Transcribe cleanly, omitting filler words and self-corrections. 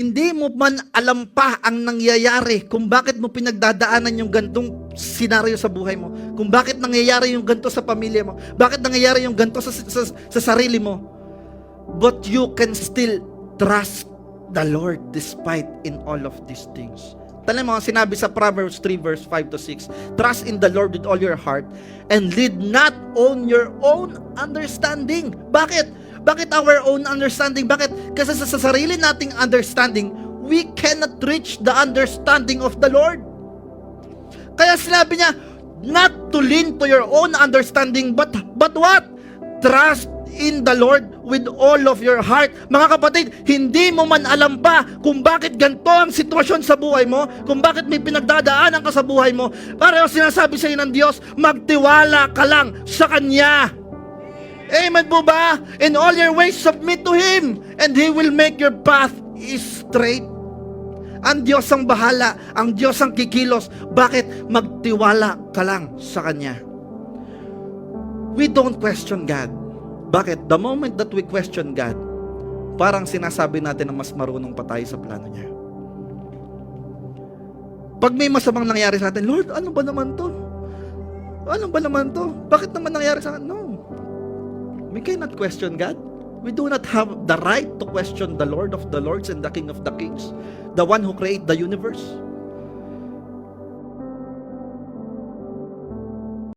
Hindi mo man alam pa ang nangyayari kung bakit mo pinagdadaanan yung gantong senaryo sa buhay mo, kung bakit nangyayari yung ganto sa pamilya mo, bakit nangyayari yung ganto sa sarili mo. But you can still trust the Lord despite in all of these things. Tala mo, sinabi sa Proverbs 3 verse 5 to 6, trust in the Lord with all your heart and lead not on your own understanding. Bakit? Bakit our own understanding? Bakit? Kasi sa sarili nating understanding, we cannot reach the understanding of the Lord. Kaya sinabi niya, not to lean to your own understanding, but what? Trust in the Lord with all of your heart. Mga kapatid, hindi mo man alam pa kung bakit ganito ang sitwasyon sa buhay mo, kung bakit may pinagdadaanan ka sa buhay mo. Para sinasabi sa iyo ng Diyos, magtiwala ka lang sa Kanya. Amen po ba? In all your ways, submit to Him, and He will make your path straight. Ang Diyos ang bahala, ang Diyos ang kikilos. Bakit? Magtiwala ka lang sa Kanya. We don't question God. Bakit? The moment that we question God, parang sinasabi natin na mas marunong pa tayo sa plano niya. Pag may masamang nangyari sa atin, Lord, ano ba naman to? Ano ba naman to? Bakit naman nangyari sa atin? No. We cannot question God. We do not have the right to question the Lord of the Lords and the King of the Kings, the one who created the universe.